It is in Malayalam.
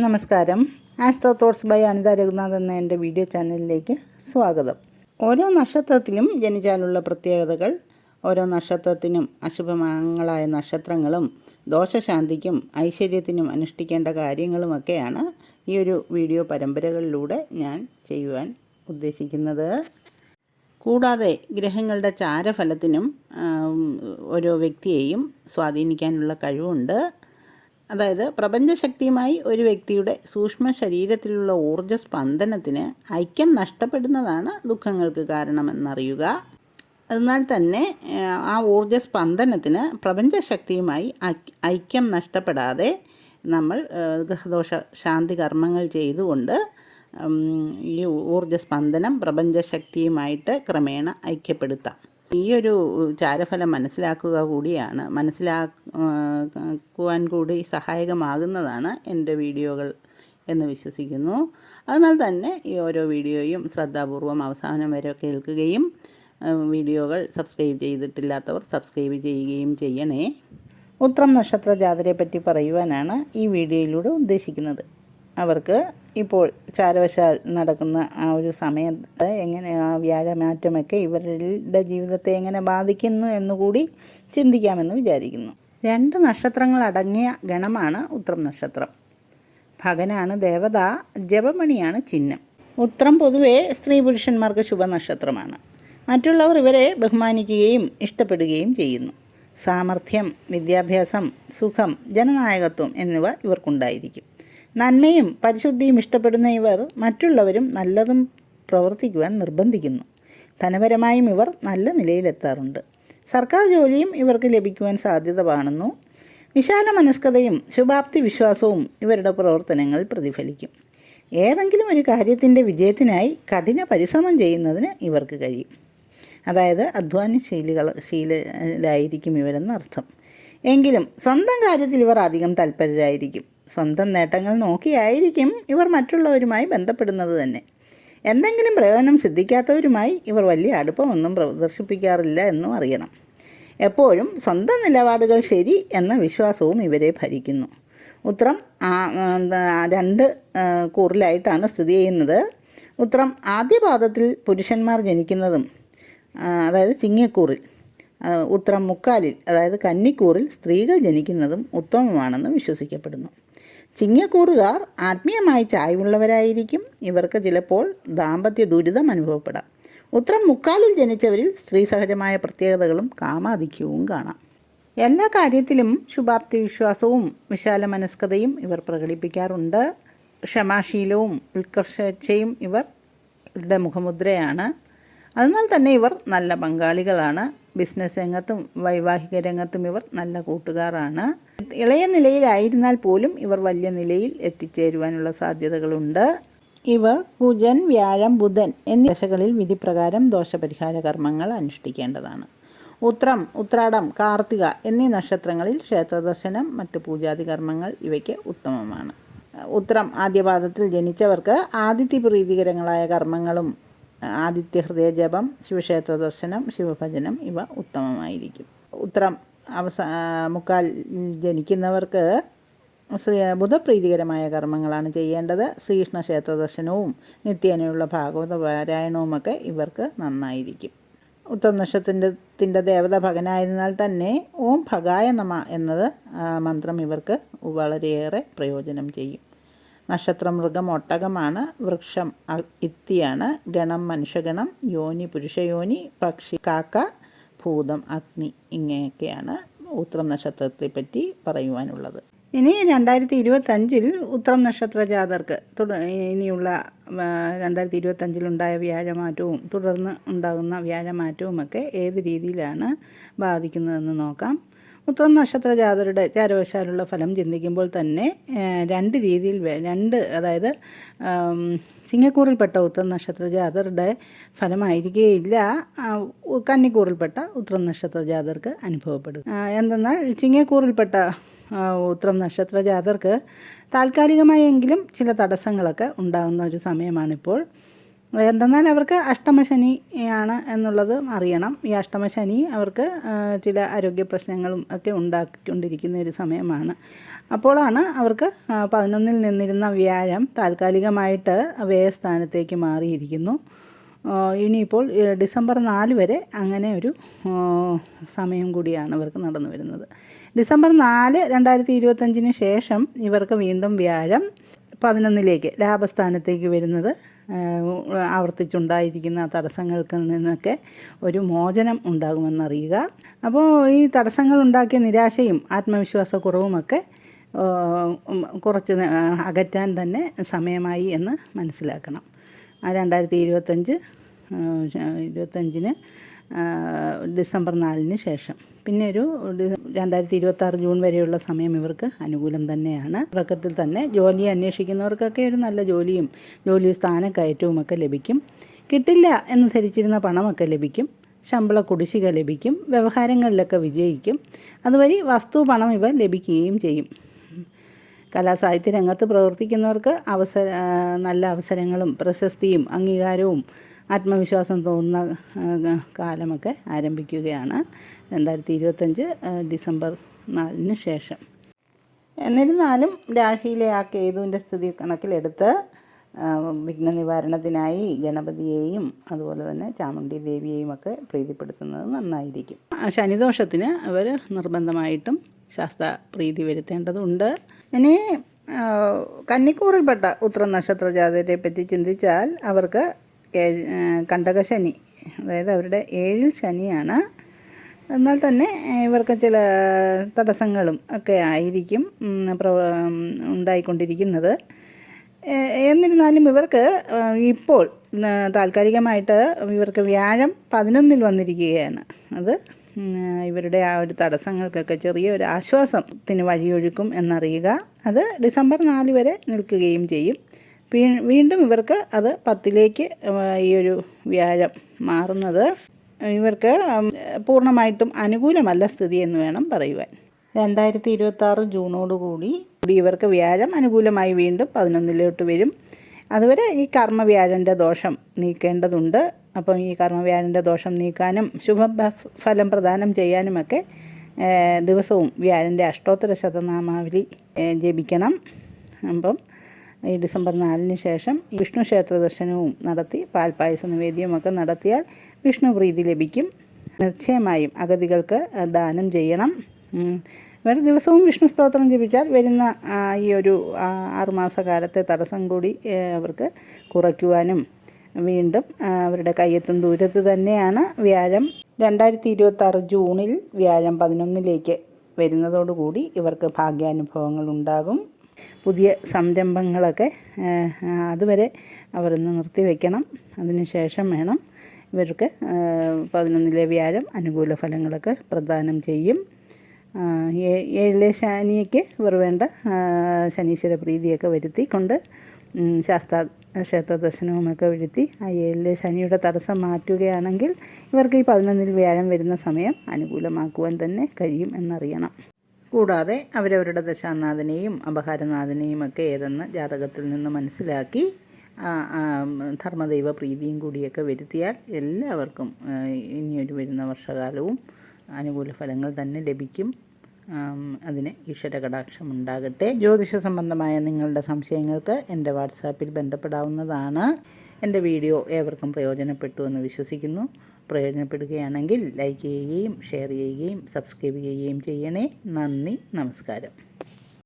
നമസ്കാരം. Astro Thoughts by Anitha Raghunath എന്ന എൻ്റെ വീഡിയോ ചാനലിലേക്ക് സ്വാഗതം. ഓരോ നക്ഷത്രത്തിലും ജനിച്ചാലുള്ള പ്രത്യേകതകൾ, ഓരോ നക്ഷത്രത്തിനും അശുഭങ്ങളായ നക്ഷത്രങ്ങളും ദോഷശാന്തിക്കും ഐശ്വര്യത്തിനും അനുഷ്ഠിക്കേണ്ട കാര്യങ്ങളുമൊക്കെയാണ് ഈ ഒരു വീഡിയോ പരമ്പരകളിലൂടെ ഞാൻ ചെയ്യുവാൻ ഉദ്ദേശിക്കുന്നത്. കൂടാതെ ഗ്രഹങ്ങളുടെ ചാരഫലത്തിനും ഓരോ വ്യക്തിയെയും സ്വാധീനിക്കാനുള്ള കഴിവുണ്ട്. അതായത് പ്രപഞ്ചശക്തിയുമായി ഒരു വ്യക്തിയുടെ സൂക്ഷ്മ ശരീരത്തിലുള്ള ഊർജ്ജ സ്പന്ദനത്തിന് ഐക്യം നഷ്ടപ്പെടുന്നതാണ് ദുഃഖങ്ങൾക്ക് കാരണമെന്നറിയുക. എന്നാൽ തന്നെ ആ ഊർജ്ജ സ്പന്ദനത്തിന് പ്രപഞ്ചശക്തിയുമായി ഐക്യം നഷ്ടപ്പെടാതെ നമ്മൾ ഗ്രഹദോഷ ശാന്തി കർമ്മങ്ങൾ ചെയ്തുകൊണ്ട് ഈ ഊർജ്ജ സ്പന്ദനം പ്രപഞ്ചശക്തിയുമായിട്ട് ക്രമേണ ഐക്യപ്പെടുത്താം. ഈ ഒരു ചാരഫലം മനസ്സിലാക്കുവാൻ കൂടി സഹായകമാകുന്നതാണ് എൻ്റെ വീഡിയോകൾ എന്ന് വിശ്വസിക്കുന്നു. അതിനാൽ തന്നെ ഈ ഓരോ വീഡിയോയും ശ്രദ്ധാപൂർവം അവസാനം വരെ കേൾക്കുകയും വീഡിയോകൾ സബ്സ്ക്രൈബ് ചെയ്തിട്ടില്ലാത്തവർ സബ്സ്ക്രൈബ് ചെയ്യുകയും ചെയ്യണേ. ഉത്രം നക്ഷത്ര ജാതരെ പറ്റി പറയുവാനാണ് ഈ വീഡിയോയിലൂടെ ഉദ്ദേശിക്കുന്നത്. അവർക്ക് ഇപ്പോൾ ചാരവശാൽ നടക്കുന്ന ആ ഒരു സമയത്ത് എങ്ങനെ ആ വ്യാഴമാറ്റമൊക്കെ ഇവരുടെ ജീവിതത്തെ എങ്ങനെ ബാധിക്കുന്നു എന്നുകൂടി ചിന്തിക്കാമെന്ന് വിചാരിക്കുന്നു. 2 നക്ഷത്രങ്ങൾ അടങ്ങിയ ഗണമാണ് ഉത്രം നക്ഷത്രം. ഭഗനാണ് ദേവത, ജപമണിയാണ് ചിഹ്നം. ഉത്രം പൊതുവെ സ്ത്രീ പുരുഷന്മാർക്ക് ശുഭനക്ഷത്രമാണ്. മറ്റുള്ളവർ ഇവരെ ബഹുമാനിക്കുകയും ഇഷ്ടപ്പെടുകയും ചെയ്യുന്നു. സാമർഥ്യം, വിദ്യാഭ്യാസം, സുഖം, ജനനായകത്വം എന്നിവ ഇവർക്കുണ്ടായിരിക്കും. നന്മയും പരിശുദ്ധിയും ഇഷ്ടപ്പെടുന്ന ഇവർ മറ്റുള്ളവരും നല്ലതും പ്രവർത്തിക്കുവാൻ നിർബന്ധിക്കുന്നു. ധനപരമായും ഇവർ നല്ല നിലയിലെത്താറുണ്ട്. സർക്കാർ ജോലിയും ഇവർക്ക് ലഭിക്കുവാൻ സാധ്യത കാണുന്നു. വിശാല മനസ്കതയും ശുഭാപ്തി വിശ്വാസവും ഇവരുടെ പ്രവർത്തനങ്ങളിൽ പ്രതിഫലിക്കും. ഏതെങ്കിലും ഒരു കാര്യത്തിൻ്റെ വിജയത്തിനായി കഠിന പരിശ്രമം ചെയ്യുന്നതിന് ഇവർക്ക് കഴിയും. അതായത് ശീലരായിരിക്കും ഇവരെന്നർത്ഥം. എങ്കിലും സ്വന്തം കാര്യത്തിൽ ഇവർ അധികം തൽപരരായിരിക്കും. സ്വന്തം നേട്ടങ്ങൾ നോക്കിയായിരിക്കും ഇവർ മറ്റുള്ളവരുമായി ബന്ധപ്പെടുന്നത് തന്നെ. എന്തെങ്കിലും പ്രയോജനം സിദ്ധിക്കാത്തവരുമായി ഇവർ വലിയ അടുപ്പമൊന്നും പ്രദർശിപ്പിക്കാറില്ല എന്നും അറിയണം. എപ്പോഴും സ്വന്തം നിലപാടുകൾ ശരി എന്ന വിശ്വാസവും ഇവരെ ഭരിക്കുന്നു. ഉത്രം 2 കൂറിലായിട്ടാണ് സ്ഥിതി ചെയ്യുന്നത്. ഉത്രം ആദ്യപാദത്തിൽ പുരുഷന്മാർ ജനിക്കുന്നതും, അതായത് ചിങ്ങക്കൂറിൽ, ഉത്രം മുക്കാലിൽ, അതായത് കന്നിക്കൂറിൽ സ്ത്രീകൾ ജനിക്കുന്നതും ഉത്തമമാണെന്ന് വിശ്വസിക്കപ്പെടുന്നു. ചിങ്ങക്കൂറുകാർ ആത്മീയമായി ചായ്വുള്ളവരായിരിക്കും. ഇവർക്ക് ചിലപ്പോൾ ദാമ്പത്യ ദുരിതം അനുഭവപ്പെടാം. ഉത്രം മുക്കാലിൽ ജനിച്ചവരിൽ സ്ത്രീ സഹജമായ പ്രത്യേകതകളും കാമാധിക്യവും കാണാം. എല്ലാ കാര്യത്തിലും ശുഭാപ്തി വിശ്വാസവും വിശാല മനസ്കതയും ഇവർ പ്രകടിപ്പിക്കാറുണ്ട്. ക്ഷമാശീലവും ഉത്കർഷയും ഇവരുടെ മുഖമുദ്രയാണ്. അതിനാൽ തന്നെ ഇവർ നല്ല പങ്കാളികളാണ്. ബിസിനസ് രംഗത്തും വൈവാഹിക രംഗത്തും ഇവർ നല്ല കൂട്ടുകാരാണ്. ഇളയ നിലയിലായിരുന്നാൽ പോലും ഇവർ വലിയ നിലയിൽ എത്തിച്ചേരുവാനുള്ള സാധ്യതകളുണ്ട്. ഇവർ കുജൻ, വ്യാഴം, ബുധൻ എന്നീ ദശകളിൽ വിധിപ്രകാരം ദോഷപരിഹാര കർമ്മങ്ങൾ അനുഷ്ഠിക്കേണ്ടതാണ്. ഉത്രം, ഉത്രാടം, കാർത്തിക എന്നീ നക്ഷത്രങ്ങളിൽ ക്ഷേത്രദർശനം, മറ്റു പൂജാതി കർമ്മങ്ങൾ ഇവയ്ക്ക് ഉത്തമമാണ്. ഉത്രം ആദ്യപാദത്തിൽ ജനിച്ചവർക്ക് ആദിത്യ പ്രീതികരങ്ങളായ കർമ്മങ്ങളും ആദിത്യ ഹൃദയ ജപം, ശിവക്ഷേത്ര ദർശനം, ശിവഭജനം ഇവ ഉത്തമമായിരിക്കും. ഉത്രം മുക്കാൽ ജനിക്കുന്നവർക്ക് ബുധപ്രീതികരമായ കർമ്മങ്ങളാണ് ചെയ്യേണ്ടത്. ശ്രീകൃഷ്ണ ക്ഷേത്ര ദർശനവും നിത്യേനയുള്ള ഭാഗവത പാരായണവുമൊക്കെ ഇവർക്ക് നന്നായിരിക്കും. ഉത്രം നക്ഷത്രത്തിൻ്റെ ദേവത ഭഗനായതിനാൽ തന്നെ ഓം ഭഗായ നമ എന്നത് മന്ത്രം ഇവർക്ക് വളരെയേറെ പ്രയോജനം ചെയ്യും. നക്ഷത്രം മൃഗം ഒട്ടകമാണ്. വൃക്ഷം ഇത്തിയാണ്. ഗണം മനുഷ്യഗണം. യോനി പുരുഷയോനി. പക്ഷി കാക്ക. ഭൂതം അഗ്നി. ഇങ്ങനെയൊക്കെയാണ് ഉത്രം നക്ഷത്രത്തെ പറ്റി പറയുവാനുള്ളത്. ഇനി 2025 ഉത്രം നക്ഷത്ര ജാതർക്ക് ഇനിയുള്ള 2025 വ്യാഴമാറ്റവും തുടർന്ന് ഉണ്ടാകുന്ന വ്യാഴമാറ്റവുമൊക്കെ ഏത് രീതിയിലാണ് ബാധിക്കുന്നതെന്ന് നോക്കാം. ഉത്രം നക്ഷത്ര ജാതരുടെ ചാരവശാലുള്ള ഫലം ചിന്തിക്കുമ്പോൾ തന്നെ 2 രീതിയിൽ അതായത് ചിങ്ങക്കൂറിൽപ്പെട്ട ഉത്രം നക്ഷത്ര ജാതരുടെ ഫലമായിരിക്കുകയില്ല കന്നിക്കൂറിൽപ്പെട്ട ഉത്രം നക്ഷത്ര ജാതർക്ക് അനുഭവപ്പെടും. എന്തെന്നാൽ ചിങ്ങക്കൂറിൽപ്പെട്ട ഉത്രം നക്ഷത്ര ജാതർക്ക് താൽക്കാലികമായെങ്കിലും ചില തടസ്സങ്ങളൊക്കെ ഉണ്ടാകുന്ന ഒരു സമയമാണിപ്പോൾ. എന്തെന്നാൽ അവർക്ക് അഷ്ടമശനി ആണ് എന്നുള്ളത് അറിയണം. ഈ അഷ്ടമശനി അവർക്ക് ചില ആരോഗ്യ പ്രശ്നങ്ങളും ഒക്കെ ഉണ്ടാക്കിക്കൊണ്ടിരിക്കുന്ന ഒരു സമയമാണ്. അപ്പോഴാണ് അവർക്ക് 11-ൽ നിന്നിരുന്ന വ്യാഴം താൽക്കാലികമായിട്ട് വ്യയസ്ഥാനത്തേക്ക് മാറിയിരിക്കുന്നു. ഇനിയിപ്പോൾ ഡിസംബർ 4 വരെ അങ്ങനെ ഒരു സമയം കൂടിയാണ് ഇവർക്ക് നടന്നു വരുന്നത്. ഡിസംബർ 4, 2025 ശേഷം ഇവർക്ക് വീണ്ടും വ്യാഴം 11-ലേക്ക് ലാഭസ്ഥാനത്തേക്ക് വരുന്നത് ആവർത്തിച്ചുണ്ടായിരിക്കുന്ന തടസ്സങ്ങൾക്ക് നിന്നൊക്കെ ഒരു മോചനം ഉണ്ടാകുമെന്നറിയുക. അപ്പോൾ ഈ തടസ്സങ്ങൾ ഉണ്ടാക്കിയ നിരാശയും ആത്മവിശ്വാസക്കുറവുമൊക്കെ കുറച്ച് അകറ്റാൻ തന്നെ സമയമായി എന്ന് മനസ്സിലാക്കണം. 2025 ഡിസംബർ 4 ശേഷം പിന്നെ ഒരു 2026 ജൂൺ വരെയുള്ള സമയം ഇവർക്ക് അനുകൂലം തന്നെയാണ്. തുടക്കത്തിൽ തന്നെ ജോലി അന്വേഷിക്കുന്നവർക്കൊക്കെ ഒരു നല്ല ജോലിയും ജോലി സ്ഥാനക്കയറ്റവും ഒക്കെ ലഭിക്കും. കിട്ടില്ല എന്ന് ധരിച്ചിരുന്ന പണമൊക്കെ ലഭിക്കും. ശമ്പള കുടിശ്ശിക ലഭിക്കും. വ്യവഹാരങ്ങളിലൊക്കെ വിജയിക്കും. അതുവഴി വസ്തു പണം ഇവ ലഭിക്കുകയും ചെയ്യും. കലാസാഹിത്യ രംഗത്ത് പ്രവർത്തിക്കുന്നവർക്ക് നല്ല അവസരങ്ങളും പ്രശസ്തിയും അംഗീകാരവും ആത്മവിശ്വാസം തോന്നുന്ന കാലമൊക്കെ ആരംഭിക്കുകയാണ് 2025 ഡിസംബർ 4 ശേഷം. എന്നിരുന്നാലും രാശിയിലെ ആ കേതുവിൻ്റെ സ്ഥിതി കണക്കിലെടുത്ത് വിഘ്ന നിവാരണത്തിനായി ഗണപതിയെയും അതുപോലെ തന്നെ ചാമുണ്ഡി ദേവിയെയും ഒക്കെ പ്രീതിപ്പെടുത്തുന്നത് നന്നായിരിക്കും. ശനിദോഷത്തിന് അവർ നിർബന്ധമായിട്ടും ശാസ്ത്ര പ്രീതി വരുത്തേണ്ടതുണ്ട്. ഇനി കന്നിക്കൂറിൽപ്പെട്ട ഉത്ര നക്ഷത്ര ജാതകരെ പറ്റി ചിന്തിച്ചാൽ അവർക്ക് കണ്ടകശനി, അതായത് അവരുടെ 7-ൽ ശനിയാണ്. എന്നാൽ തന്നെ ഇവർക്ക് ചില തടസ്സങ്ങളും ഒക്കെ ആയിരിക്കും ഉണ്ടായിക്കൊണ്ടിരിക്കുന്നത്. എന്നിരുന്നാലും ഇവർക്ക് ഇപ്പോൾ താൽക്കാലികമായിട്ട് ഇവർക്ക് വ്യാഴം 11-ൽ വന്നിരിക്കുകയാണ്. അത് ഇവരുടെ ആ ഒരു തടസ്സങ്ങൾക്കൊക്കെ ചെറിയൊരു ആശ്വാസത്തിന് വഴിയൊഴുക്കും എന്നറിയുക. അത് ഡിസംബർ 4 വരെ നിൽക്കുകയും ചെയ്യും. വീണ്ടും ഇവർക്ക് അത് 10-ലേക്ക് ഈ ഒരു വ്യാഴം മാറുന്നത് ഇവർക്ക് പൂർണ്ണമായിട്ടും അനുകൂലമല്ല സ്ഥിതി എന്ന് വേണം പറയുവാൻ. 2026 ജൂണോടുകൂടി ഇവർക്ക് വ്യാഴം അനുകൂലമായി വീണ്ടും 11-ലോട്ട് വരും. അതുവരെ ഈ കർമ്മവ്യാഴൻ്റെ ദോഷം നീക്കേണ്ടതുണ്ട്. അപ്പം ഈ കർമ്മവ്യാഴൻ്റെ ദോഷം നീക്കാനും ശുഭഫലം പ്രദാനം ചെയ്യാനുമൊക്കെ ദിവസവും വ്യാഴൻ്റെ അഷ്ടോത്തര ശതനാമാവലി ജപിക്കണം. അപ്പം ഈ ഡിസംബർ 4 ശേഷം വിഷ്ണു ക്ഷേത്ര ദർശനവും നടത്തി പാൽപ്പായസ നിവേദ്യമൊക്കെ നടത്തിയാൽ വിഷ്ണു പ്രീതി ലഭിക്കും. നിശ്ചയമായും അഗതികൾക്ക് ദാനം ചെയ്യണം. ഇവർ ദിവസവും വിഷ്ണു സ്തോത്രം ജപിച്ചാൽ വരുന്ന ഈ ഒരു 6 മാസക്കാലത്തെ തടസ്സം കൂടി അവർക്ക് കുറയ്ക്കുവാനും വീണ്ടും അവരുടെ കയ്യെത്തും ദൂരത്ത് തന്നെയാണ് വ്യാഴം. 2026 ജൂണിൽ വ്യാഴം 11-ലേക്ക് വരുന്നതോടുകൂടി ഇവർക്ക് ഭാഗ്യാനുഭവങ്ങൾ ഉണ്ടാകും. പുതിയ സംരംഭങ്ങളൊക്കെ അതുവരെ അവർ ഇന്ന് നിർത്തിവെക്കണം. അതിനുശേഷം വേണം ഇവർക്ക് 11-ലെ വ്യാഴം അനുകൂല ഫലങ്ങളൊക്കെ പ്രദാനം ചെയ്യും. 7-ലെ ശനിക്ക് ഇവർ വേണ്ട ശനീശ്വര പ്രീതിയൊക്കെ വരുത്തിക്കൊണ്ട് ക്ഷേത്ര ദർശനവുമൊക്കെ വരുത്തി ആ 7-ലെ ശനിയുടെ തടസ്സം മാറ്റുകയാണെങ്കിൽ ഇവർക്ക് ഈ 11-ൽ വ്യാഴം വരുന്ന സമയം അനുകൂലമാക്കുവാൻ തന്നെ കഴിയും എന്നറിയണം. കൂടാതെ അവരവരുടെ ദശാനാഥനെയും അപഹാരനാഥനെയും ഒക്കെ ഏതെന്ന് ജാതകത്തിൽ നിന്ന് മനസ്സിലാക്കി ധർമ്മദൈവ പ്രീതിയും കൂടിയൊക്കെ വരുത്തിയാൽ എല്ലാവർക്കും ഇനിയൊരു വരുന്ന വർഷകാലവും അനുകൂല ഫലങ്ങൾ തന്നെ ലഭിക്കും. അതിന് ഈശ്വര കടാക്ഷം ഉണ്ടാകട്ടെ. ജ്യോതിഷ സംബന്ധമായ നിങ്ങളുടെ സംശയങ്ങൾക്ക് എൻ്റെ വാട്സാപ്പിൽ ബന്ധപ്പെടാവുന്നതാണ്. എൻ്റെ വീഡിയോ ഏവർക്കും പ്രയോജനപ്പെട്ടു എന്ന് വിശ്വസിക്കുന്നു. പ്രയോജനപ്പെടുകയാണെങ്കിൽ ലൈക്ക് ചെയ്യുകയും ഷെയർ ചെയ്യുകയും സബ്സ്ക്രൈബ് ചെയ്യുകയും ചെയ്യണേ. നന്ദി, നമസ്കാരം.